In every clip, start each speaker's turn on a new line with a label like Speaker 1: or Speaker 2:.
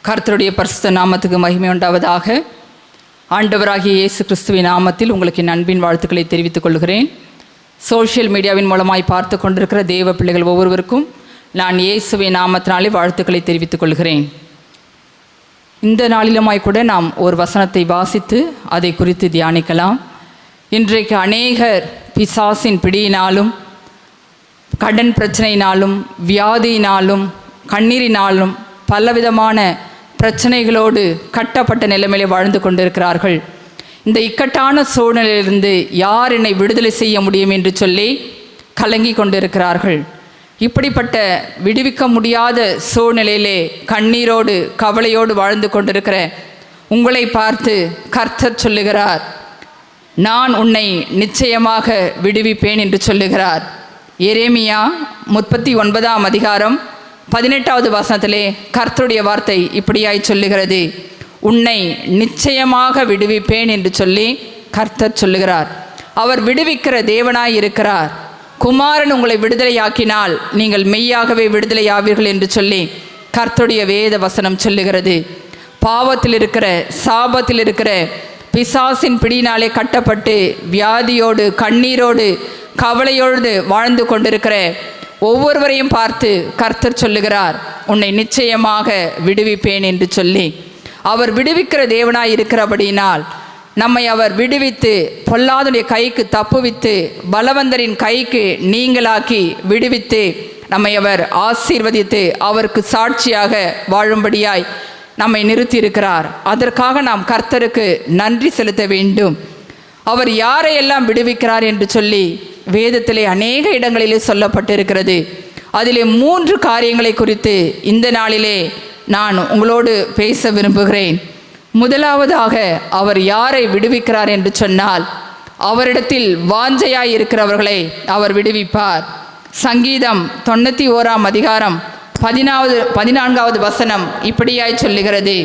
Speaker 1: கர்த்தருடைய பரிசுத்த நாமத்துக்கு மகிமை உண்டாவதாக. ஆண்டவராகிய இயேசு கிறிஸ்துவின் நாமத்தில் உங்களுக்கு என் அன்பின் வாழ்த்துக்களை தெரிவித்துக் கொள்கிறேன். சோஷியல் மீடியாவின் மூலமாய் பார்த்து கொண்டிருக்கிற தேவ பிள்ளைகள் ஒவ்வொருவருக்கும் நான் இயேசுவின் நாமத்தினாலே வாழ்த்துக்களை தெரிவித்துக் கொள்கிறேன். இந்த நாளிலுமாய் கூட நாம் ஒரு வசனத்தை வாசித்து அதை குறித்து தியானிக்கலாம். இன்றைக்கு அநேகர் பிசாசின் பிடியினாலும், கடன் பிரச்சனையினாலும், வியாதியினாலும், கண்ணீரினாலும், பலவிதமான பிரச்சனைகளோடு கட்டப்பட்ட நிலைமையிலே வாழ்ந்து கொண்டிருக்கிறார்கள். இந்த இக்கட்டான சூழ்நிலையிலிருந்து யார் என்னை விடுதலை செய்ய முடியும் என்று சொல்லி கலங்கி கொண்டிருக்கிறார்கள். இப்படிப்பட்ட விடுவிக்க முடியாத சூழ்நிலையிலே கண்ணீரோடு கவலையோடு வாழ்ந்து கொண்டிருக்கிற உங்களை பார்த்து கர்த்தர் சொல்லுகிறார், நான் உன்னை நிச்சயமாக விடுவிப்பேன் என்று சொல்லுகிறார். எரேமியா 39ஆம் அதிகாரம் 18வது வசனத்திலே கர்த்தருடைய வார்த்தை இப்படியாய் சொல்லுகிறது, உன்னை நிச்சயமாக விடுவிப்பேன் என்று சொல்லி கர்த்தர் சொல்லுகிறார். அவர் விடுவிக்கிற தேவனாய் இருக்கிறார். குமாரன் உங்களை விடுதலையாக்கினால் நீங்கள் மெய்யாகவே விடுதலையாவீர்கள் என்று சொல்லி கர்த்தருடைய வேத வசனம் சொல்லுகிறது. பாவத்தில் இருக்கிற, சாபத்தில் இருக்கிற, பிசாசின் பிடியினாலே கட்டப்பட்டு வியாதியோடு, கண்ணீரோடு, கவலையோடு வாழ்ந்து கொண்டிருக்கிற ஒவ்வொருவரையும் பார்த்து கர்த்தர் சொல்லுகிறார், உன்னை நிச்சயமாக விடுவிப்பேன் என்று சொல்லி. அவர் விடுவிக்கிற தேவனாய் இருக்கிறபடியினால் நம்மை அவர் விடுவித்து பொல்லாதனுடைய கைக்கு தப்புவித்து பலவந்தரின் கைக்கு நீங்களாக்கி விடுவித்து நம்மை அவர் ஆசீர்வதித்து அவருக்கு சாட்சியாக வாழும்படியாய் நம்மை நிறுத்தியிருக்கிறார். அதற்காக நாம் கர்த்தருக்கு நன்றி செலுத்த வேண்டும். அவர் யாரையெல்லாம் விடுவிக்கிறார் என்று சொல்லி வேதத்திலே அநேக இடங்களிலே சொல்லப்பட்டிருக்கிறது. அதிலே 3 காரியங்களை குறித்து இந்த நாளிலே நான் உங்களோடு பேச விரும்புகிறேன். முதலாவதாக அவர் யாரை விடுவிக்கிறார் என்று சொன்னால், அவரிடத்தில் வாஞ்சையாய் இருக்கிறவர்களை அவர் விடுவிப்பார். சங்கீதம் 91ஆம் அதிகாரம் 14வது வசனம் இப்படியாய் சொல்லுகிறது,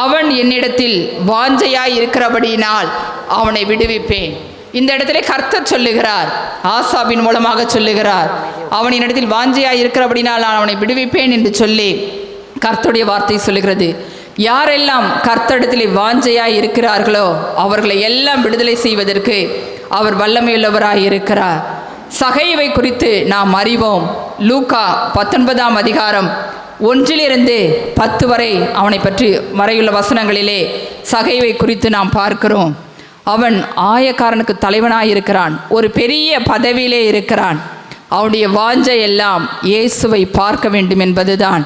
Speaker 1: அவன் என்னிடத்தில் வாஞ்சையாய் இருக்கிறபடியினால் அவனை விடுவிப்பேன். இந்த இடத்திலே கர்த்தர் சொல்லுகிறார், ஆசாபின் மூலமாக சொல்லுகிறார், அவன் என்னிடத்தில் வாஞ்சையாய் இருக்கிறபடினால் நான் அவனை விடுவிப்பேன் என்று சொல்லி கர்த்தருடைய வார்த்தை சொல்லுகிறது. யாரெல்லாம் கர்த்தரிடத்தில் வாஞ்சையாய் இருக்கிறார்களோ அவர்களை எல்லாம் விடுதலை செய்வதற்கு அவர் வல்லமையுள்ளவராய் இருக்கிறார். சகைவை குறித்து நாம் அறிவோம். லூக்கா 19ஆம் அதிகாரம் 1 to 10 வரை அவனை பற்றி வரையுள்ள வசனங்களிலே சகைவை குறித்து நாம் பார்க்கிறோம். அவன் ஆயக்காரனுக்கு தலைவனாய் இருக்கிறான், ஒரு பெரிய பதவியிலே இருக்கிறான். அவனுடைய வாஞ்சை எல்லாம் இயேசுவை பார்க்க வேண்டும் என்பதுதான்.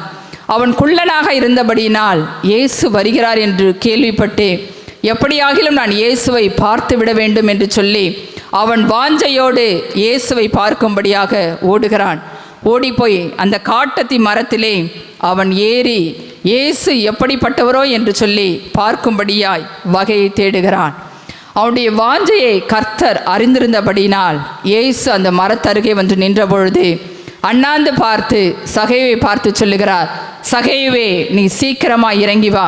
Speaker 1: அவன் குள்ளனாக இருந்தபடியினால் இயேசு வருகிறார் என்று கேள்விப்பட்டு எப்படியாகிலும் நான் இயேசுவை பார்த்து விட வேண்டும் என்று சொல்லி அவன் வாஞ்சையோடு இயேசுவை பார்க்கும்படியாக ஓடுகிறான். ஓடிப்போய் அந்த காட்டத்தி மரத்திலே அவன் ஏறி இயேசு எப்படிப்பட்டவரோ என்று சொல்லி பார்க்கும்படியாய் வகையை தேடுகிறான். அவனுடைய வாஞ்சையை கர்த்தர் அறிந்திருந்தபடினால் இயேசு அந்த மரத்தருகே வந்து நின்ற பொழுது அண்ணாந்து பார்த்து சகைவை பார்த்து சொல்லுகிறார், சகைவே, நீ சீக்கிரமாக இறங்கி வா,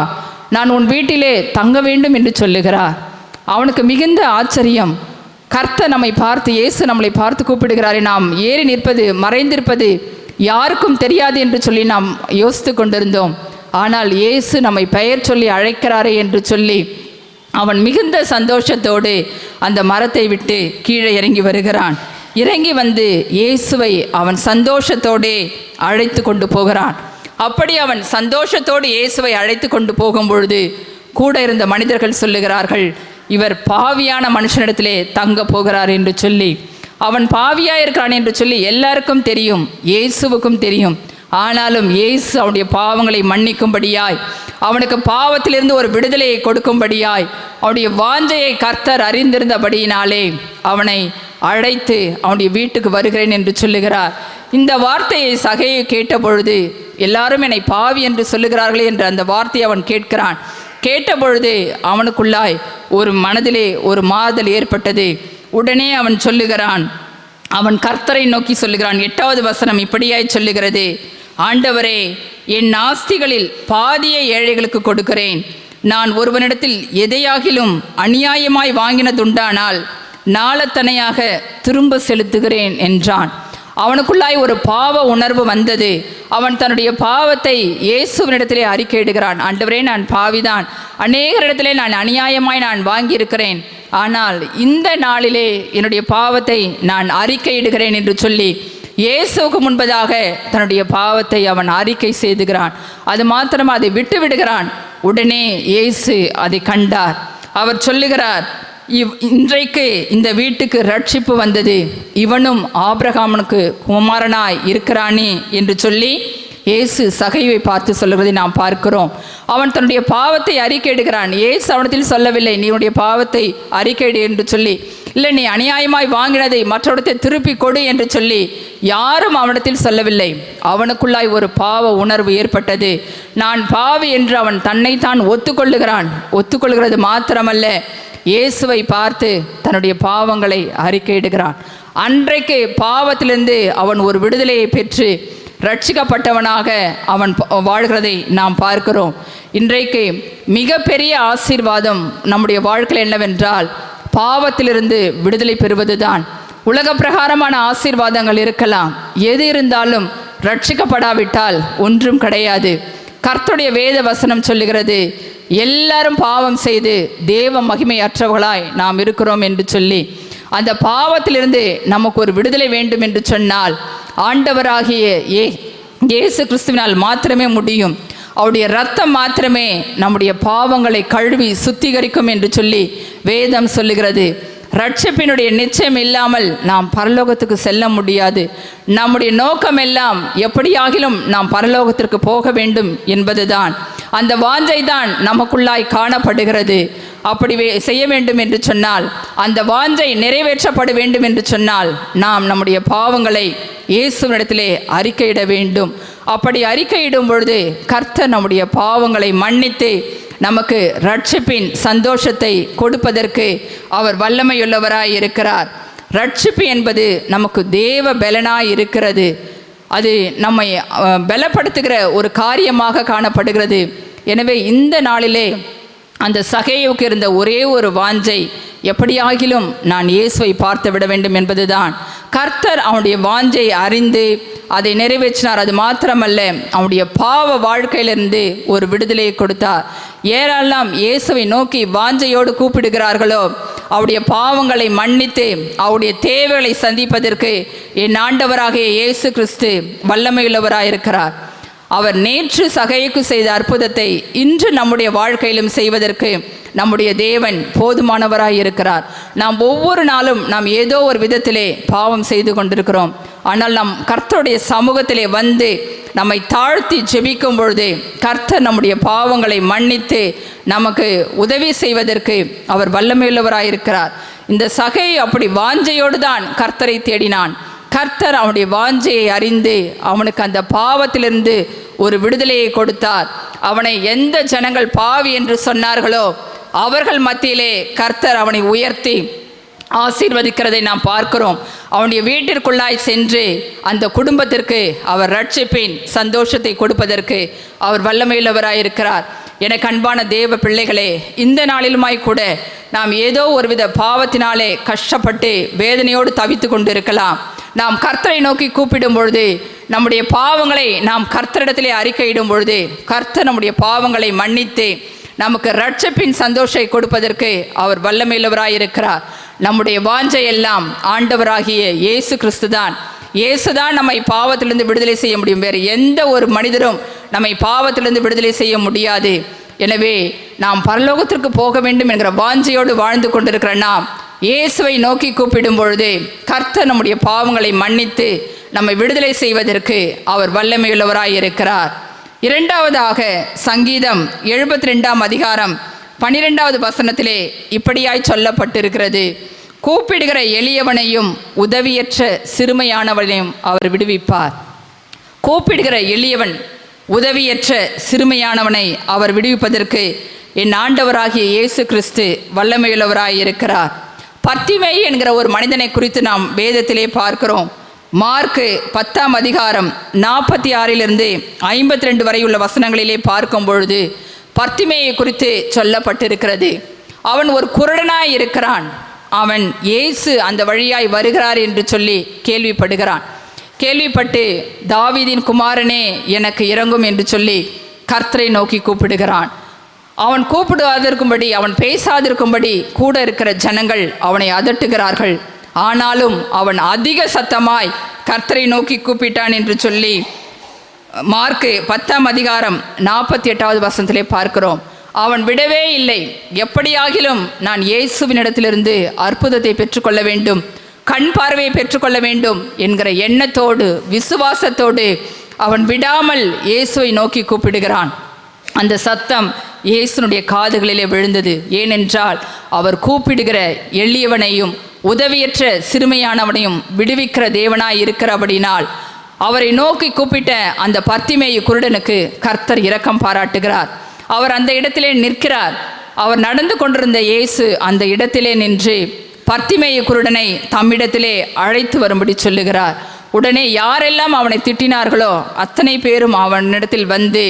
Speaker 1: நான் உன் வீட்டிலே தங்க வேண்டும் என்று சொல்லுகிறார். அவனுக்கு மிகுந்த ஆச்சரியம். கர்த்தர் நம்மை பார்த்து, இயேசு நம்மளை பார்த்து கூப்பிடுகிறாரே, நாம் ஏறி நிற்பது, மறைந்திருப்பது யாருக்கும் தெரியாது என்று சொல்லி நாம் யோசித்து கொண்டிருந்தோம். ஆனால் இயேசு நம்மை பெயர் சொல்லி அழைக்கிறாரே என்று சொல்லி அவன் மிகுந்த சந்தோஷத்தோடு அந்த மரத்தை விட்டு கீழே இறங்கி வருகிறான். இறங்கி வந்து இயேசுவை அவன் சந்தோஷத்தோடே அழைத்து கொண்டு போகிறான். அப்படி அவன் சந்தோஷத்தோடு இயேசுவை அழைத்து கொண்டு போகும் பொழுது கூட இருந்த மனிதர்கள் சொல்லுகிறார்கள், இவர் பாவியான மனுஷனிடத்திலே தங்க போகிறார் என்று சொல்லி. அவன் பாவியாக இருக்கிறான் என்று சொல்லி எல்லாருக்கும் தெரியும், இயேசுவுக்கும் தெரியும். ஆனாலும் இயேசு அவனுடைய பாவங்களை மன்னிக்கும்படியாய், அவனுக்கு பாவத்திலிருந்து ஒரு விடுதலையை கொடுக்கும்படியாய், அவனுடைய வாஞ்சையை கர்த்தர் அறிந்திருந்தபடியினாலே அவனை அழைத்து அவனுடைய வீட்டுக்கு வருகிறேன் என்று சொல்லுகிறார். இந்த வார்த்தையை சகையை கேட்ட பொழுது எல்லாரும் என்னை பாவி என்று சொல்லுகிறார்களே என்ற அந்த வார்த்தையை அவன் கேட்கிறான். கேட்டபொழுது அவனுக்குள்ளாய் ஒரு மனதிலே ஒரு மாறுதல் ஏற்பட்டது. உடனே அவன் சொல்லுகிறான், அவன் கர்த்தரை நோக்கி சொல்லுகிறான். 8வது வசனம் இப்படியாய் சொல்லுகிறது, ஆண்டவரே, என் ஆஸ்திகளில் பாதியை ஏழைகளுக்கு கொடுக்கிறேன். நான் ஒருவனிடத்தில் எதையாகிலும் அநியாயமாய் வாங்கினதுண்டானால் நாளத்தனையாக திரும்ப செலுத்துகிறேன் என்றான். அவனுக்குள்ளாய் ஒரு பாவ உணர்வு வந்தது. அவன் தன்னுடைய பாவத்தை இயேசுவினிடத்திலே அறிக்கையிடுகிறான். ஆண்டவரே, நான் பாவிதான், அநேகரிடத்திலே நான் அநியாயமாய் நான் வாங்கியிருக்கிறேன், ஆனால் இந்த நாளிலே என்னுடைய பாவத்தை நான் அறிக்கையிடுகிறேன் என்று சொல்லி இயேசுவுக்கு முன்பதாக தன்னுடைய பாவத்தை அவன் அறிக்கை செய்துகிறான். அது மாத்திரம் அதை விட்டு விடுகிறான். உடனே இயேசு அதை கண்டார். அவர் சொல்லுகிறார், இன்றைக்கு இந்த வீட்டுக்கு ரட்சிப்பு வந்தது, இவனும் ஆபிரகாமுக்கு குமாரனாய் இருக்கிறானே என்று சொல்லி இயேசு சகைவை பார்த்து சொல்லுகிறதை நாம் பார்க்கிறோம். அவன் தன்னுடைய பாவத்தை அறிக்கையிடுகிறான். இயேசு அவனத்தில் சொல்லவில்லை, நீ உன்னுடைய பாவத்தை அறிக்கையிடு என்று சொல்லி, இல்லை நீ அநியாயமாய் வாங்கினதை மற்றவடத்தை திருப்பி கொடு என்று சொல்லி யாரும் அவனிடத்தில் சொல்லவில்லை. அவனுக்குள்ளாய் ஒரு பாவ உணர்வு ஏற்பட்டது. நான் பாவி என்று அவன் தன்னைத்தான் ஒத்துக்கொள்ளுகிறது மாத்திரமல்ல, இயேசுவை பார்த்து தன்னுடைய பாவங்களை அறிக்கையிடுகிறான். அன்றைக்கு பாவத்திலிருந்து அவன் ஒரு விடுதலையை பெற்று ரட்சிக்கப்பட்டவனாக அவன் வாழ்கிறதை நாம் பார்க்கிறோம். இன்றைக்கு மிகப்பெரிய ஆசீர்வாதம் நம்முடைய வாழ்க்கையில் என்னவென்றால், பாவத்திலிருந்து விடுதலை பெறுவதுதான். உலக பிரகாரமான ஆசீர்வாதங்கள் இருக்கலாம், எது இருந்தாலும் ரட்சிக்கப்படாவிட்டால் ஒன்றும் கிடையாது. கர்த்தருடைய வேத வசனம் சொல்லுகிறது, எல்லாரும் பாவம் செய்து தேவ மகிமையற்றவர்களாய் நாம் இருக்கிறோம் என்று சொல்லி, அந்த பாவத்திலிருந்து நமக்கு ஒரு விடுதலை வேண்டும் என்று சொன்னால் ஆண்டவராகிய இயேசு கிறிஸ்துவினால் மாத்திரமே முடியும். அவருடைய இரத்தம் மாத்திரமே நம்முடைய பாவங்களை கழுவி சுத்திகரிக்கும் என்று சொல்லி வேதம் சொல்லுகிறது. ரட்சிப்பினுடைய நிச்சயம் இல்லாமல் நாம் பரலோகத்துக்கு செல்ல முடியாது. நம்முடைய நோக்கம் எல்லாம் எப்படியாகிலும் நாம் பரலோகத்திற்கு போக வேண்டும் என்பதுதான். அந்த வாஞ்சை தான் நமக்குள்ளாய் காணப்படுகிறது. அப்படி செய்ய வேண்டும் என்று சொன்னால், அந்த வாஞ்சை நிறைவேற்றப்பட வேண்டும் என்று சொன்னால், நாம் நம்முடைய பாவங்களை இயேசுவினிடத்திலே அறிக்கையிட வேண்டும். அப்படி அறிக்கையிடும் பொழுது கர்த்தர் நம்முடைய பாவங்களை மன்னித்து நமக்கு ரட்சிப்பின் சந்தோஷத்தை கொடுப்பதற்கு அவர் வல்லமையுள்ளவராய் இருக்கிறார். ரட்சிப்பு என்பது நமக்கு தேவ பலனாய் இருக்கிறது. அது நம்மை பலப்படுத்துகிற ஒரு காரியமாக காணப்படுகிறது. எனவே இந்த நாளிலே அந்த சகேயுவுக்கு இருந்த ஒரே ஒரு வாஞ்சை, எப்படியாகிலும் நான் இயேசுவை பார்த்து விட வேண்டும் என்பதுதான். கர்த்தர் அவனுடைய வாஞ்சை அறிந்து அதை நிறைவேற்றினார். அது மாத்திரமல்ல, அவனுடைய பாவ வாழ்க்கையிலிருந்து ஒரு விடுதலையை கொடுத்தார். ஏரெல்லாம் இயேசுவை நோக்கி வாஞ்சையோடு கூப்பிடுகிறார்களோ, அவருடைய பாவங்களை மன்னித்து அவருடைய தேவைகளை சந்திப்பதற்கு என் ஆண்டவராகிய இயேசு கிறிஸ்து வல்லமையுள்ளவராயிருக்கிறார். அவர் நேற்று சகைக்கு செய்த அற்புதத்தை இன்று நம்முடைய வாழ்க்கையிலும் செய்வதற்கு நம்முடைய தேவன் போதுமானவராய் இருக்கிறார். நாம் ஒவ்வொரு நாளும் நாம் ஏதோ ஒரு விதத்திலே பாவம் செய்து கொண்டிருக்கிறோம். ஆனால் நம் கர்த்தருடைய சமூகத்திலே வந்து நம்மை தாழ்த்தி ஜெபிக்கும் பொழுது கர்த்தர் நம்முடைய பாவங்களை மன்னித்து நமக்கு உதவி செய்வதற்கு அவர் வல்லமையுள்ளவராயிருக்கிறார். இந்த சகை அப்படி வாஞ்சையோடு தான் கர்த்தரை தேடினான். கர்த்தர் அவனுடைய வாஞ்சையை அறிந்து அவனுக்கு அந்த பாவத்திலிருந்து ஒரு விடுதலையை கொடுத்தார். அவனை எந்த ஜனங்கள் பாவி என்று சொன்னார்களோ அவர்கள் மத்தியிலே கர்த்தர் அவனை உயர்த்தி ஆசீர்வதிக்கிறதை நாம் பார்க்கிறோம். அவனுடைய வீட்டிற்குள்ளாய் சென்று அந்த குடும்பத்திற்கு அவர் ரட்சிப்பின் சந்தோஷத்தை கொடுப்பதற்கு அவர் வல்லமையுள்ளவராயிருக்கிறார். எனக்கு அன்பான தேவ பிள்ளைகளே, இந்த நாளிலுமாய் கூட நாம் ஏதோ ஒருவித பாவத்தினாலே கஷ்டப்பட்டு வேதனையோடு தவித்து கொண்டு இருக்கலாம். நாம் கர்த்தரை நோக்கி கூப்பிடும் பொழுது, நம்முடைய பாவங்களை நாம் கர்த்தரிடத்திலே அறிக்கையிடும் பொழுது கர்த்தர் நம்முடைய பாவங்களை மன்னித்து நமக்கு ரட்சிப்பின் சந்தோஷத்தை கொடுப்பதற்கு அவர் வல்லமையுள்ளவராயிருக்கிறார். நம்முடைய வாஞ்சை எல்லாம் ஆண்டவராகிய இயேசு கிறிஸ்து தான். இயேசுதான் நம்மை பாவத்திலிருந்து விடுதலை செய்ய முடியும். வேறு எந்த ஒரு மனிதரும் நம்மை பாவத்திலிருந்து விடுதலை செய்ய முடியாது. எனவே நாம் பரலோகத்திற்கு போக வேண்டும் என்கிற வாஞ்சையோடு வாழ்ந்து கொண்டிருக்கிற நாம் இயேசுவை நோக்கி கூப்பிடும் பொழுது கர்த்தர் நம்முடைய பாவங்களை மன்னித்து நம்மை விடுதலை செய்வதற்கு அவர் வல்லமையுள்ளவராயிருக்கிறார். இரண்டாவதாக சங்கீதம் 72 அதிகாரம் 12வது வசனத்திலே இப்படியாய் சொல்லப்பட்டிருக்கிறது, கூப்பிடுகிற எளியவனையும் உதவியற்ற சிறுமையானவனையும் அவர் விடுவிப்பார். கூப்பிடுகிற எளியவன் உதவியற்ற சிறுமையானவனை அவர் விடுவிப்பதற்கு என் ஆண்டவராகிய இயேசு கிறிஸ்து வல்லமையுள்ளவராயிருக்கிறார். பர்திமேயு என்கிற ஒரு மனிதனை குறித்து நாம் வேதத்திலே பார்க்கிறோம். மார்க்கு 10 அதிகாரம் 46 52 வரை உள்ள வசனங்களிலே பார்க்கும் பொழுது பர்திமேயை குறித்து சொல்லப்பட்டிருக்கிறது. அவன் ஒரு குருடனாய் இருக்கிறான். அவன் இயேசு அந்த வழியாய் வருகிறார் என்று சொல்லி கேள்விப்படுகிறான். கேள்விப்பட்டு தாவீதின் குமாரனே எனக்கு இறங்கும் என்று சொல்லி கர்த்தரை நோக்கி கூப்பிடுகிறான். அவன் கூப்பிடுவதற்கும்படி, அவன் பேசாதிருக்கும்படி கூட இருக்கிற ஜனங்கள் அவனை அதட்டுகிறார்கள். ஆனாலும் அவன் அதிக சத்தமாய் கர்த்தரை நோக்கி கூப்பிட்டான் என்று சொல்லி மார்க்கு 10ஆம் அதிகாரம் 48வது வசனத்திலே பார்க்கிறோம். அவன் விடவே இல்லை. எப்படியாகிலும் நான் இயேசுவினிடத்திலிருந்து அற்புதத்தை பெற்றுக்கொள்ள வேண்டும், கண் பார்வையை பெற்றுக்கொள்ள வேண்டும் என்கிற எண்ணத்தோடு, விசுவாசத்தோடு அவன் விடாமல் இயேசுவை நோக்கி கூப்பிடுகிறான். அந்த சத்தம் இயேசுனுடைய காதுகளிலே விழுந்தது. ஏனென்றால் அவர் கூப்பிடுகிற எளியவனையும் உதவியற்ற சிறுமையானவனையும் விடுவிக்கிற தேவனாய் இருக்கிறபடினால் அவரை நோக்கி கூப்பிட்ட அந்த பர்த்திமேயு குருடனுக்கு கர்த்தர் இரக்கம் பாராட்டுகிறார். அவர் அந்த இடத்திலே நிற்கிறார். அவர் நடந்து கொண்டிருந்த இயேசு அந்த இடத்திலே நின்று பர்த்திமேயு குருடனை தம்மிடத்திலே அழைத்து வரும்படி சொல்லுகிறார். உடனே யாரெல்லாம் அவனை திட்டினார்களோ அத்தனை பேரும் அவனிடத்தில் வந்து,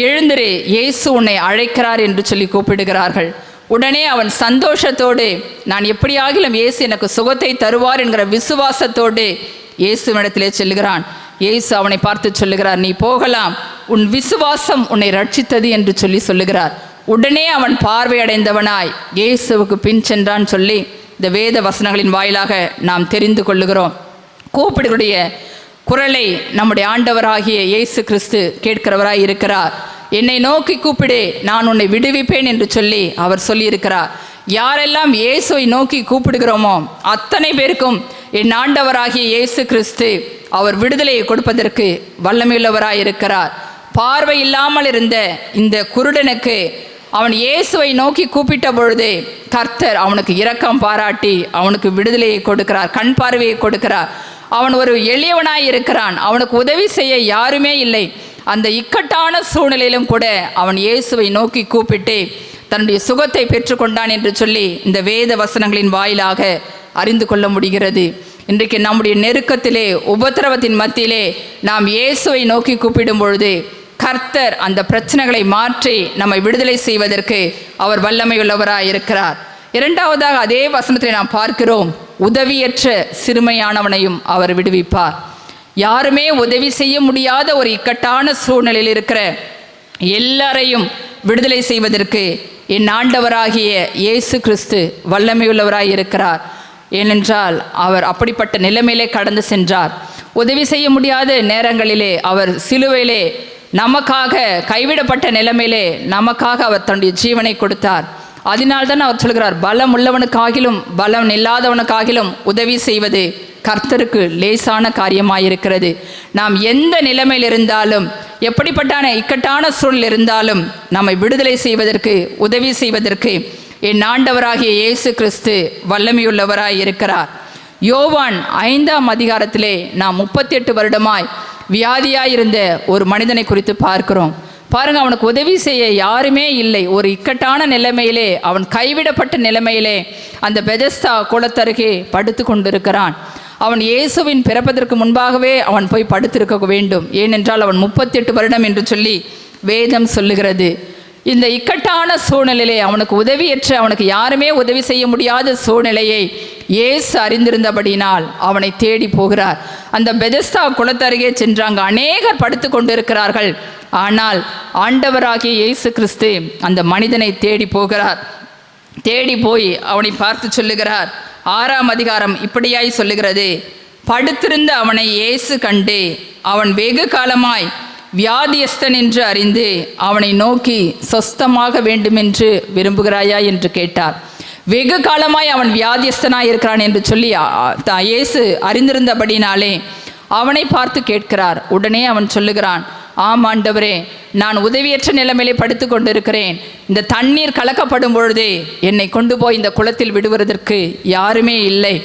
Speaker 1: எழுந்திரு, இயேசு உன்னை அழைக்கிறார் என்று சொல்லி கூப்பிடுகிறார்கள். உடனே அவன் சந்தோஷத்தோடு, நான் எப்படியாகிலும் இயேசு எனக்கு சுகத்தை தருவார் என்கிற விசுவாசத்தோடு இயேசுவிடத்திலே செல்கிறான். இயேசு அவனை பார்த்து சொல்லுகிறார், நீ போகலாம், உன் விசுவாசம் உன்னை ரட்சித்தது என்று சொல்லி சொல்லுகிறார். உடனே அவன் பார்வையடைந்தவனாய் இயேசுவுக்கு பின் சென்றான் சொல்லி இந்த வேத வசனங்களின் வாயிலாக நாம் தெரிந்து கொள்ளுகிறோம். கூப்பிடுடைய குரலை நம்முடைய ஆண்டவராகிய இயேசு கிறிஸ்து கேட்கிறவராய் இருக்கிறார். என்னை நோக்கி கூப்பிடு, நான் உன்னை விடுவிப்பேன் என்று சொல்லி அவர் சொல்லியிருக்கிறார். யாரெல்லாம் இயேசுவை நோக்கி கூப்பிடுகிறோமோ அத்தனை பேருக்கும் என் ஆண்டவராகிய இயேசு கிறிஸ்து அவர் விடுதலையை கொடுப்பதற்கு வல்லமையுள்ளவராய் இருக்கிறார். பார்வை இல்லாமல் இருந்த இந்த குருடனுக்கு அவன் இயேசுவை நோக்கி கூப்பிட்ட பொழுது கர்த்தர் அவனுக்கு இரக்கம் பாராட்டி அவனுக்கு விடுதலையை கொடுக்கிறார், கண் பார்வையை கொடுக்கிறார். அவன் ஒரு எளியவனாய் இருக்கிறான். அவனுக்கு உதவி செய்ய யாருமே இல்லை. அந்த இக்கட்டான சூழ்நிலையிலும் கூட அவன் இயேசுவை நோக்கி கூப்பிட்டு தன்னுடைய சுகத்தை பெற்றுக்கொண்டான் என்று சொல்லி இந்த வேத வசனங்களின் வாயிலாக அறிந்து கொள்ள முடிகிறது. இன்றைக்கு நம்முடைய நெருக்கத்திலே, உபத்திரவத்தின் மத்தியிலே நாம் இயேசுவை நோக்கி கூப்பிடும் பொழுது கர்த்தர் அந்த பிரச்சனைகளை மாற்றி நம்மை விடுதலை செய்வதற்கு அவர் வல்லமையுள்ளவராய் இருக்கிறார். இரண்டாவதாக அதே வசனத்தை நாம் பார்க்கிறோம், உதவியற்ற சிறுமையானவனையும் அவர் விடுவிப்பார். யாருமே உதவி செய்ய முடியாத ஒரு இக்கட்டான சூழ்நிலையில் இருக்கிற எல்லாரையும் விடுதலை செய்வதற்கு என் ஆண்டவராகிய இயேசு கிறிஸ்து வல்லமையுள்ளவராய் இருக்கிறார். ஏனென்றால் அவர் அப்படிப்பட்ட நிலைமையிலே கடந்து சென்றார். உதவி செய்ய முடியாத நேரங்களிலே அவர் சிலுவையிலே நமக்காக, கைவிடப்பட்ட நிலைமையிலே நமக்காக அவர் தன்னுடைய ஜீவனை கொடுத்தார். அதனால்தான் அவர் சொல்கிறார், பலம் உள்ளவனுக்காகிலும் பலம் இல்லாதவனுக்காகிலும் உதவி செய்வது கர்த்தருக்கு லேசான காரியமாயிருக்கிறது. நாம் எந்த நிலைமையில் இருந்தாலும், எப்படிப்பட்ட இக்கட்டான சூழல் இருந்தாலும் நம்மை விடுதலை செய்வதற்கு, உதவி செய்வதற்கு என் ஆண்டவராகிய இயேசு கிறிஸ்து வல்லமையுள்ளவராய் இருக்கிறார். யோவான் 5ஆம் அதிகாரத்திலே நாம் 38 வருடமாய் வியாதியாயிருந்த ஒரு மனிதனை குறித்து பார்க்கிறோம். பாருங்க, அவனுக்கு உதவி செய்ய யாருமே இல்லை. ஒரு இக்கட்டான நிலைமையிலே, அவன் கைவிடப்பட்ட நிலைமையிலே அந்த பெதஸ்தா குளத்தருகே படுத்து கொண்டிருக்கிறான். அவன் இயேசுவின் பிறப்பதற்கு முன்பாகவே அவன் போய் படுத்திருக்க வேண்டும். ஏனென்றால் அவன் 38 வருடம் என்று சொல்லி வேதம் சொல்லுகிறது. இந்த இக்கட்டான சூழ்நிலையிலே அவனுக்கு உதவியற்ற, அவனுக்கு யாருமே உதவி செய்ய முடியாத சூழ்நிலையை இயேசு அறிந்திருந்தபடினால் அவனை தேடி போகிறார். அந்த பெதஸ்தா குளத்தருகே சென்றாங்க. அநேகர் படுத்து கொண்டிருக்கிறார்கள். ஆனால் ஆண்டவராகிய இயேசு கிறிஸ்து அந்த மனிதனை தேடி போகிறார். தேடி போய் அவனை பார்த்து சொல்லுகிறார். 6ஆம் அதிகாரம் இப்படியாய் சொல்லுகிறது, படுத்திருந்த அவனை இயேசு கண்டு அவன் வெகு காலமாய் வியாதியஸ்தன் என்று அறிந்து அவனை நோக்கி சொஸ்தமாக வேண்டுமென்று விரும்புகிறாயா என்று கேட்டார். வெகு காலமாய் அவன் வியாதியஸ்தனாய் இருக்கிறான் என்று சொல்லி இயேசு அறிந்திருந்தபடினாலே அவனை பார்த்து கேட்கிறார். உடனே அவன் சொல்லுகிறான், ஆம் ஆண்டவரே, நான் உதவியற்ற நிலைமையிலே படுத்து கொண்டிருக்கிறேன். இந்த தண்ணீர் கலக்கப்படும் பொழுதே என்னை கொண்டு போய் இந்த குளத்தில் விடுவதற்கு யாருமே இல்லை.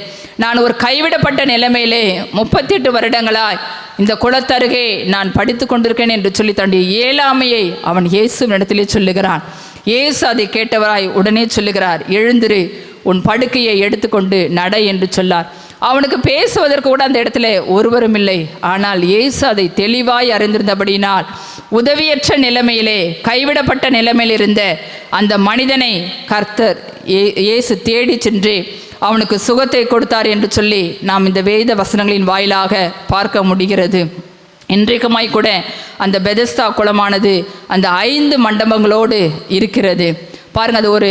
Speaker 1: நான் ஒரு கைவிடப்பட்ட நிலைமையிலே 38 வருடங்களாய் இந்த குளத்தருகே நான் படித்து கொண்டிருக்கேன் என்று சொல்லி தன்னுடைய இயலாமையை அவன் இயேசுவினிடத்திலே சொல்லுகிறான். இயேசு அதை கேட்டவராய் உடனே சொல்லுகிறார், எழுந்திரு, உன் படுக்கையை எடுத்துக்கொண்டு நட என்று சொல்லார். அவனுக்கு பேசுவதற்கு கூட அந்த இடத்துல ஒருவரும் இல்லை. ஆனால் இயேசு அதை தெளிவாய் அறிந்திருந்தபடினால் உதவியற்ற நிலைமையிலே, கைவிடப்பட்ட நிலைமையில் இருந்த அந்த மனிதனை கர்த்தர் இயேசு தேடி சென்று அவனுக்கு சுகத்தை கொடுத்தார் என்று சொல்லி நாம் இந்த வேத வசனங்களின் வாயிலாக பார்க்க முடிகிறது. இன்றைக்குமாய் கூட அந்த பெதஸ்தா குளமானது அந்த 5 மண்டபங்களோடு இருக்கிறது. பாருங்க, அது ஒரு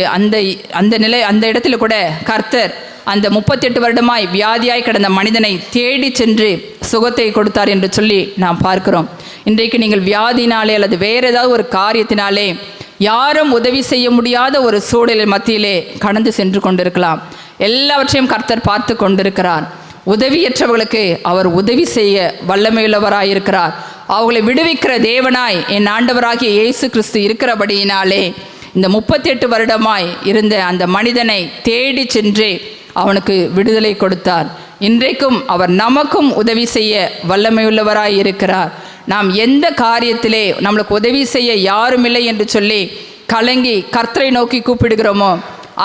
Speaker 1: அந்த இடத்துல கூட கர்த்தர் அந்த 38 வருடமாய் வியாதியாய் கிடந்த மனிதனை தேடி சென்று சுகத்தை கொடுத்தார் என்று சொல்லி நாம் பார்க்கிறோம். இன்றைக்கு நீங்கள் வியாதினாலே அல்லது வேறு ஏதாவது ஒரு காரியத்தினாலே யாரும் உதவி செய்ய முடியாத ஒரு சூழலில் மத்தியிலே கடந்து சென்று கொண்டிருக்கலாம். எல்லாவற்றையும் கர்த்தர் பார்த்து கொண்டிருக்கிறார். உதவியற்றவர்களுக்கு அவர் உதவி செய்ய வல்லமையுள்ளவராயிருக்கிறார். அவர்களை விடுவிக்கிற தேவனாய் என் ஆண்டவராகிய இயேசு கிறிஸ்து இருக்கிறபடியினாலே இந்த 38 வருடமாய் இருந்த அந்த மனிதனை தேடி சென்று அவனுக்கு விடுதலை கொடுத்தார். இன்றைக்கும் அவர் நமக்கும் உதவி செய்ய வல்லமையுள்ளவராய் இருக்கிறார். நாம் எந்த காரியத்திலே நம்மளுக்கு உதவி செய்ய யாரும் இல்லை என்று சொல்லி கலங்கி கர்த்தரை நோக்கி கூப்பிடுகிறோமோ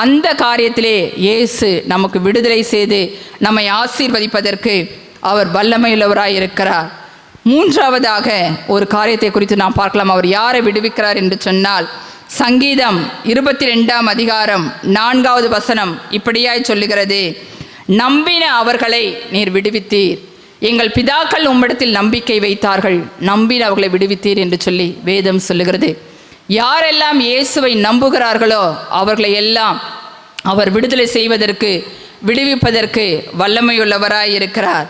Speaker 1: அந்த காரியத்திலே இயேசு நமக்கு விடுதலை செய்து நம்மை ஆசீர்வதிப்பதற்கு அவர் வல்லமையுள்ளவராய் இருக்கிறார். மூன்றாவதாக ஒரு காரியத்தை குறித்து நாம் பார்க்கலாம். அவர் யாரை விடுவிக்கிறார் என்று சொன்னால், சங்கீதம் 22ஆம் அதிகாரம் 4வது வசனம் இப்படியாய் சொல்லுகிறது, நம்பின அவர்களை நீர் விடுவித்தீர், எங்கள் பிதாக்கள் உம்மிடத்தில் நம்பிக்கை வைத்தார்கள், நம்பின அவர்களை விடுவித்தீர் என்று சொல்லி வேதம் சொல்லுகிறது. யாரெல்லாம் இயேசுவை நம்புகிறார்களோ அவர்களை எல்லாம் அவர் விடுதலை செய்வதற்கு விடுவிப்பதற்கு வல்லமையுள்ளவராய் இருக்கிறார்.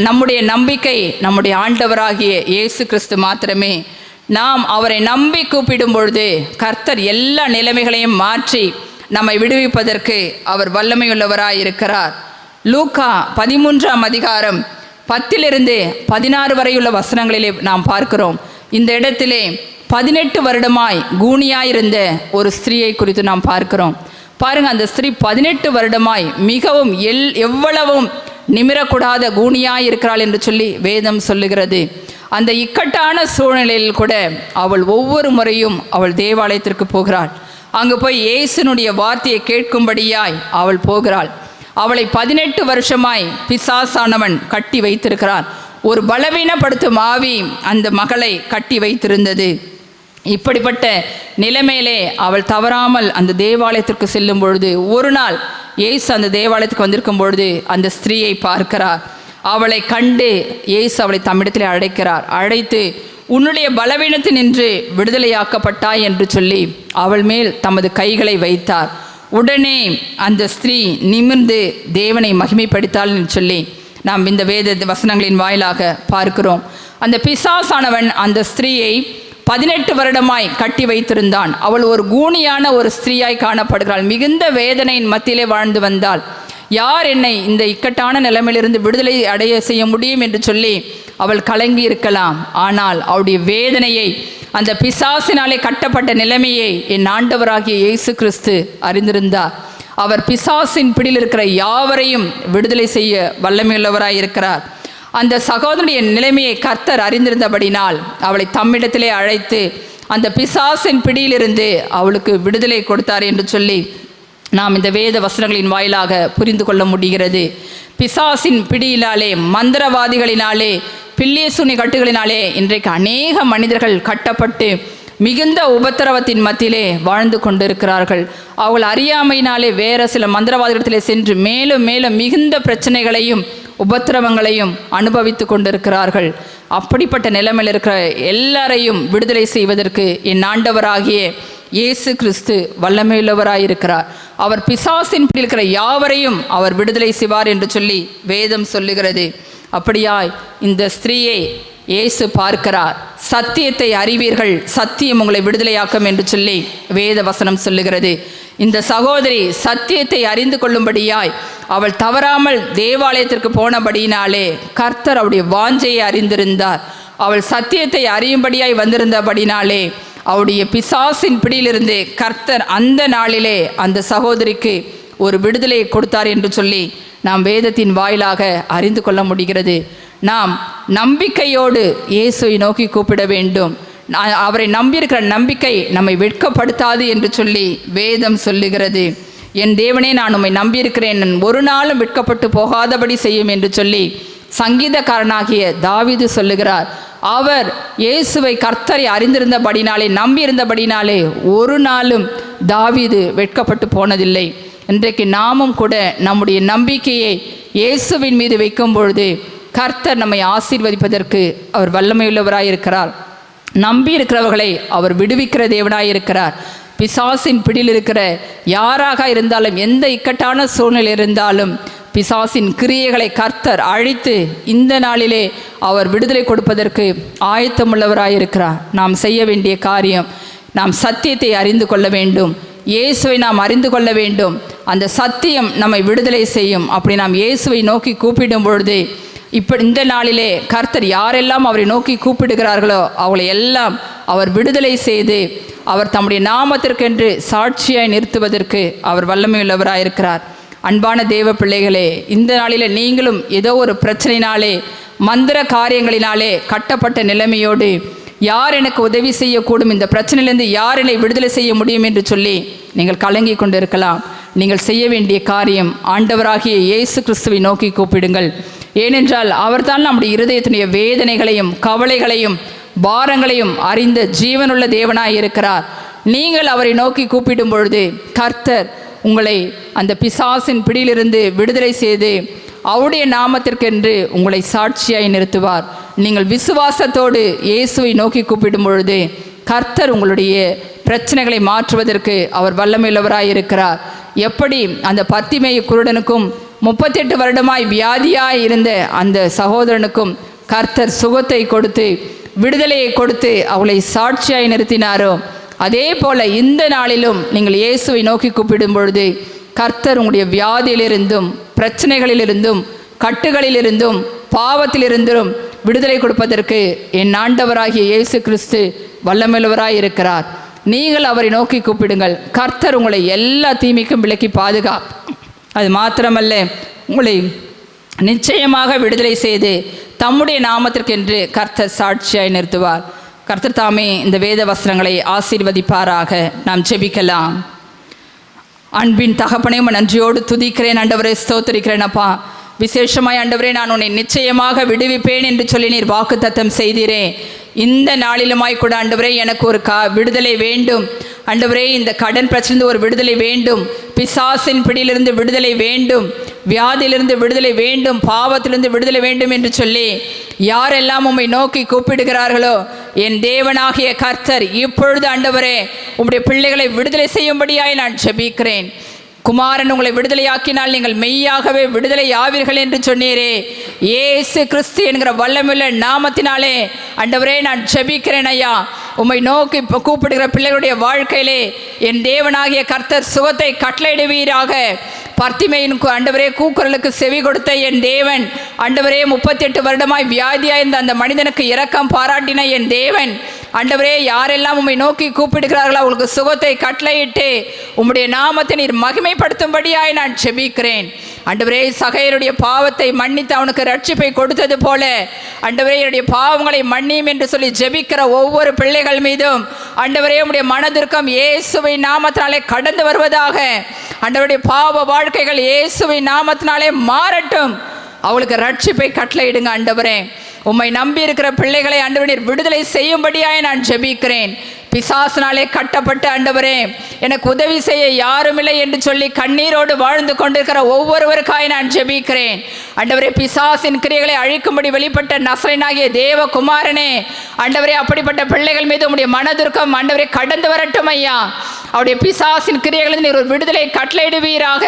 Speaker 1: நம்முடைய நம்பிக்கை நம்முடைய ஆண்டவராகிய இயேசு கிறிஸ்து மாத்திரமே. நாம் அவரை நம்பி கூப்பிடும் பொழுது கர்த்தர் எல்லா நிலைமைகளையும் மாற்றி நம்மை விடுவிப்பதற்கு அவர் வல்லமையுள்ளவராய் இருக்கிறார். லூக்கா 13ஆம் அதிகாரம் 10 16 வரையுள்ள வசனங்களிலே நாம் பார்க்கிறோம். இந்த இடத்திலே 18 வருடமாய் கூனியாயிருந்த ஒரு ஸ்திரீயை குறித்து நாம் பார்க்கிறோம். பாருங்க, அந்த ஸ்திரீ 18 வருடமாய் மிகவும் எவ்வளவும் நிமிரக்கூடாத கூனியாய் இருக்கிறாள் என்று சொல்லி வேதம் சொல்லுகிறது. அந்த இக்கட்டான சூழ்நிலையில் கூட அவள் ஒவ்வொரு முறையும் அவள் தேவாலயத்திற்கு போகிறாள். அங்கு போய் இயேசுனுடைய வார்த்தையை கேட்கும்படியாய் அவள் போகிறாள். அவளை 18 வருஷமாய் பிசாசானவன் கட்டி வைத்திருக்கிறான். ஒரு பலவீனப்படுத்தும் ஆவி அந்த மகளை கட்டி வைத்திருந்தது. இப்படிப்பட்ட நிலைமையிலே அவள் தவறாமல் அந்த தேவாலயத்திற்கு செல்லும் பொழுது ஒரு நாள் இயேசு அந்த தேவாலயத்துக்கு வந்திருக்கும் பொழுது அந்த ஸ்திரீயை பார்க்கிறார். அவளை கண்டு இயேசு அவளை தம்மிடத்திலே அழைக்கிறார். அழைத்து, உன்னுடைய பலவீனத்தில் நின்று விடுதலையாக்கப்பட்டாய் என்று சொல்லி அவள் மேல் தமது கைகளை வைத்தார். உடனே அந்த ஸ்திரீ நிமிர்ந்து தேவனை மகிமைப்படுத்தாள் என்று சொல்லி நாம் இந்த வேத வசனங்களின் வாயிலாக பார்க்கிறோம். அந்த பிசாசானவன் அந்த ஸ்திரீயை 18 வருடமாய் கட்டி வைத்திருந்தான். அவள் ஒரு கூனியான ஒரு ஸ்திரீயாய் காணப்படுகிறாள். மிகுந்த வேதனையின் மத்தியிலே வாழ்ந்து வந்தாள். யார் என்னை இந்த இக்கட்டான நிலைமையிலிருந்து விடுதலை அடைய செய்ய முடியும் என்று சொல்லி அவள் கலங்கி இருக்கலாம். ஆனால் அவளுடைய வேதனையை, அந்த பிசாசினாலே கட்டப்பட்ட நிலைமையை என் ஆண்டவராகிய இயேசு கிறிஸ்து அறிந்திருந்தார். அவர் பிசாசின் பிடியில் இருக்கிற யாவரையும் விடுதலை செய்ய வல்லமையுள்ளவராய் இருக்கிறார். அந்த சகோதரனுடைய நிலைமையை கர்த்தர் அறிந்திருந்தபடினால் அவளை தம்மிடத்திலே அழைத்து அந்த பிசாசின் பிடியிலிருந்து அவளுக்கு விடுதலை கொடுத்தார் என்று சொல்லி நாம் இந்த வேத வசனங்களின் வாயிலாக புரிந்து கொள்ள முடிகிறது. பிசாசின் பிடியினாலே, மந்திரவாதிகளினாலே, பில்லியசூனி கட்டுகளினாலே இன்றைக்கு அநேக மனிதர்கள் கட்டப்பட்டு மிகுந்த உபத்திரவத்தின் மத்தியிலே வாழ்ந்து கொண்டிருக்கிறார்கள். அவள் அறியாமையினாலே வேறு சில மந்திரவாதிகளிடத்திலே சென்று மேலும் மேலும் மிகுந்த பிரச்சனைகளையும் உபத்திரவங்களையும் அனுபவித்து கொண்டிருக்கிறார்கள். அப்படிப்பட்ட நிலைமையில் இருக்கிற எல்லாரையும் விடுதலை செய்வதற்கு என் ஆண்டவராகிய இயேசு கிறிஸ்து வல்லமையுள்ளவராயிருக்கிறார். அவர் பிசாசின் பிடியில் இருக்கிற யாவரையும் அவர் விடுதலை செய்வார் என்று சொல்லி வேதம் சொல்லுகிறது. அப்படியாய் இந்த ஸ்திரீயை இயேசு பார்க்கிறார். சத்தியத்தை அறிவீர்கள், சத்தியம் உங்களை விடுதலையாக்கும் என்று சொல்லி வேத வசனம் சொல்லுகிறது. இந்த சகோதரி சத்தியத்தை அறிந்து கொள்ளும்படியாய் அவள் தவறாமல் தேவாலயத்திற்கு போனபடியினாலே கர்த்தர் அவளுடைய வாஞ்சையை அறிந்திருந்தார். அவள் சத்தியத்தை அறியும்படியாய் வந்திருந்தபடினாலே அவளுடைய பிசாசின் பிடியிலிருந்து கர்த்தர் அந்த நாளிலே அந்த சகோதரிக்கு ஒரு விடுதலை கொடுத்தார் என்று சொல்லி நாம் வேதத்தின் வாயிலாக அறிந்து கொள்ள முடிகிறது. நாம் நம்பிக்கையோடு இயேசுவை நோக்கி கூப்பிட வேண்டும். அவரை நம்பியிருக்கிற நம்பிக்கை நம்மை வெட்கப்படுத்தாது என்று சொல்லி வேதம் சொல்லுகிறது. என் தேவனே, நான் உம்மை நம்பியிருக்கிறேன், நான் ஒரு நாளும் வெட்கப்பட்டு போகாதபடி செய்யும் என்று சொல்லி சங்கீதக்காரனாகிய தாவீது சொல்லுகிறார். அவர் இயேசுவை கர்த்தரை அறிந்திருந்தபடினாலே, நம்பியிருந்தபடினாலே ஒரு நாளும் தாவீது வெட்கப்பட்டு போனதில்லை. இன்றைக்கு நாமும் கூட நம்முடைய நம்பிக்கையை இயேசுவின் மீது வைக்கும் பொழுது கர்த்தர் நம்மை ஆசீர்வதிப்பதற்கு அவர் வல்லமையுள்ளவராயிருக்கிறார். நம்பி இருக்கிறவர்களை அவர் விடுவிக்கிற தேவனாயிருக்கிறார். பிசாசின் பிடியில் இருக்கிற யாராக இருந்தாலும், எந்த இக்கட்டான சூழ்நிலை இருந்தாலும் பிசாசின் கிரியைகளை கர்த்தர் அழித்து இந்த நாளிலே அவர் விடுதலை கொடுப்பதற்கு ஆயத்தமுள்ளவராயிருக்கிறார். நாம் செய்ய வேண்டிய காரியம், நாம் சத்தியத்தை அறிந்து கொள்ள வேண்டும். இயேசுவை நாம் அறிந்து கொள்ள வேண்டும். அந்த சத்தியம் நம்மை விடுதலை செய்யும். அப்படி நாம் இயேசுவை நோக்கி கூப்பிடும் பொழுது, இந்த நாளிலே கர்த்தர் யாரெல்லாம் அவரை நோக்கி கூப்பிடுகிறார்களோ அவளை எல்லாம் அவர் விடுதலை செய்து அவர் தம்முடைய நாமத்திற்கென்று சாட்சியாய் நிறுத்துவதற்கு அவர் வல்லமையுள்ளவராயிருக்கிறார். அன்பான தேவ பிள்ளைகளே, இந்த நாளில் நீங்களும் ஏதோ ஒரு பிரச்சனையினாலே, மந்திர காரியங்களினாலே கட்டப்பட்ட நிலைமையோடு யார் எனக்கு உதவி செய்யக்கூடும், இந்த பிரச்சனையிலிருந்து யார் என்னை விடுதலை செய்ய முடியும் என்று சொல்லி நீங்கள் கலங்கி கொண்டு இருக்கலாம். நீங்கள் செய்ய வேண்டிய காரியம், ஆண்டவராகிய இயேசு கிறிஸ்துவை நோக்கி கூப்பிடுங்கள். ஏனென்றால் அவர்தான் நம்முடைய இருதயத்தினுடைய வேதனைகளையும் கவலைகளையும் பாரங்களையும் அறிந்த ஜீவனுள்ள தேவனாய் இருக்கிறார். நீங்கள் அவரை நோக்கி கூப்பிடும் பொழுது கர்த்தர் உங்களை அந்த பிசாசின் பிடியிலிருந்து விடுதலை செய்து அவருடைய நாமத்திற்கென்று உங்களை சாட்சியாய் நிறுத்துவார். நீங்கள் விசுவாசத்தோடு இயேசுவை நோக்கி கூப்பிடும் பொழுது கர்த்தர் உங்களுடைய பிரச்சனைகளை மாற்றுவதற்கு அவர் வல்லமையுள்ளவராய் இருக்கிறார். எப்படி அந்த பத்திமேயு குருடனுக்கும் 38 வருடமாய் வியாதியாய் இருந்த அந்த சகோதரனுக்கும் கர்த்தர் சுகத்தை கொடுத்து விடுதலையை கொடுத்து அவளை சாட்சியாய் நிறுத்தினாரோ, அதே போல இந்த நாளிலும் நீங்கள் இயேசுவை நோக்கி கூப்பிடும் பொழுது கர்த்தர் உங்களுடைய வியாதியிலிருந்தும் பிரச்சனைகளிலிருந்தும் கட்டுகளிலிருந்தும் பாவத்திலிருந்தும் விடுதலை கொடுப்பதற்கு என் ஆண்டவராகிய இயேசு கிறிஸ்து வல்லமையுள்ளவராய் இருக்கிறார். நீங்கள் அவரை நோக்கி கூப்பிடுங்கள். கர்த்தர் உங்களை எல்லா தீமைக்கும் விலக்கி அது மாத்திரமல்ல, உங்களை நிச்சயமாக விடுதலை செய்து தம்முடைய நாமத்திற்கென்று கர்த்தர் சாட்சியாய் நிறுத்துவார். கர்த்தர் தாமே இந்த வேத வஸ்திரங்களை ஆசீர்வதிப்பாராக. நாம் ஜெபிக்கலாம். அன்பின் தகப்பனே, நன்றியோடு துதிக்கிறேன் ஆண்டவரே, ஸ்தோத்திரிக்கிறேன் அப்பா. விசேஷமாய் ஆண்டவரே, நான் உன்னை நிச்சயமாக விடுவிப்பேன் என்று சொல்லி நீர் வாக்குத்தத்தம் செய்தீரே. இந்த நாளிலுமாய் கூட ஆண்டவரே, எனக்கு ஒரு விடுதலை வேண்டும் ஆண்டவரே. இந்த கடன் பிரச்சனை ஒரு விடுதலை வேண்டும், பிசாசின் பிடியிலிருந்து விடுதலை வேண்டும், வியாதியிலிருந்து விடுதலை வேண்டும், பாவத்திலிருந்து விடுதலை வேண்டும் என்று சொல்லி யாரெல்லாம் உம்மை நோக்கி கூப்பிடுகிறார்களோ என் தேவனாகிய கர்த்தர் இப்பொழுது ஆண்டவரே உம்முடைய பிள்ளைகளை விடுதலை செய்யும்படியாய் நான் ஜெபிக்கிறேன். குமாரன் உங்களை விடுதலையாக்கினால் நீங்கள் மெய்யாகவே விடுதலை ஆவீர்கள் என்று சொன்னீரே. இயேசு கிறிஸ்து என்கிற வல்லமையுள்ள நாமத்தினாலே ஆண்டவரே நான் ஜெபிக்கிறேன் ஐயா. உம்மை நோக்கி கூப்பிடுகிற பிள்ளைகளுடைய வாழ்க்கையிலே என் தேவனாகிய கர்த்தர் சுகத்தை கட்டளையிடுவீராக. பர்த்திமேயின் ஆண்டவரே கூக்குரலுக்கு செவி கொடுத்த என் தேவன் ஆண்டவரே, 38 வருடமாய் வியாதியாயிருந்த அந்த மனிதனுக்கு இரக்கம் பாராட்டின என் தேவன் ஆண்டவரே, யாரெல்லாம் உம்மை நோக்கி கூப்பிடுகிறார்களோ அவங்களுக்கு சுகத்தை கட்டளையிட்டு உம்முடைய நாமத்தை நீர் மகிமைப்படுத்தும்படியாய் நான் ஜெபிக்கிறேன். ஆண்டவரே, சகையருடைய பாவத்தை மன்னித்து அவனுக்கு ரட்சிப்பை கொடுத்தது போல ஆண்டவரே என்னுடைய பாவங்களை மன்னியும் என்று சொல்லி ஜெபிக்கிற ஒவ்வொரு பிள்ளைகள் மீதும் ஆண்டவரே உம்முடைய மனதிற்கும் இயேசுவின் நாமத்தினாலே கடந்து வருவதாக. ஆண்டவருடைய பாவ வாழ்க்கைகள் இயேசுவின் நாமத்தினாலே மாறட்டும். அவளுக்கு ரட்சிப்பை கட்டளையிடுங்க ஆண்டவரே. உம்மை நம்பி இருக்கிற பிள்ளைகளை ஆண்டவரே விடுதலை செய்யும்படியாய் நான் ஜெபிக்கிறேன். பிசாசினாலே கட்டப்பட்ட ஆண்டவரே எனக்கு உதவி செய்ய யாருமில்லை என்று சொல்லி கண்ணீரோடு வாழ்ந்து கொண்டிருக்கிற ஒவ்வொருவருக்காய் நான் ஜெபிக்கிறேன். ஆண்டவரே, பிசாசின் கிரியைகளை அழிக்கும்படி வெளிப்பட்ட நசரேயனாகிய தேவகுமாரனே ஆண்டவரே, அப்படிப்பட்ட பிள்ளைகள் மீது உம்முடைய மனதுருக்கம் ஆண்டவரே கடந்து வரட்டும் ஐயா. அவருடைய பிசாசின் கிரியைகளில் நீர் ஒரு விடுதலை கட்டளையிடுவீராக.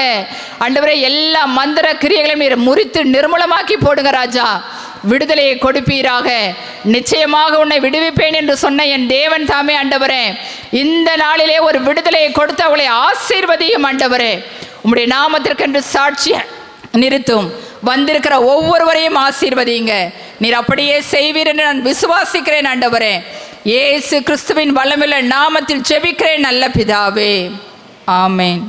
Speaker 1: ஆண்டவரே, எல்லா மந்திர கிரியைகளையும் நீர் முறித்து நிர்மூலமாக்கி போடுங்க ராஜா. விடுதலையை கொடுப்பீராக. நிச்சயமாக உன்னை விடுவிப்பேன் என்று சொன்ன என் தேவன் தாமே ஆண்டவரே, இந்த நாளிலே ஒரு விடுதலையை கொடுத்து அவளை ஆசீர்வதியும் ஆண்டவரே. உம்முடைய நாமத்திற்கென்று சாட்சிய நிறுத்தும் வந்திருக்கிற ஒவ்வொருவரையும் ஆசீர்வதிங்க. நீர் அப்படியே செய்வீர் என்று நான் விசுவாசிக்கிறேன் ஆண்டவரே. இயேசு கிறிஸ்துவின் வல்லமையுள்ள நாமத்தில் ஜெபிக்கிறேன் நல்ல பிதாவே, ஆமென்.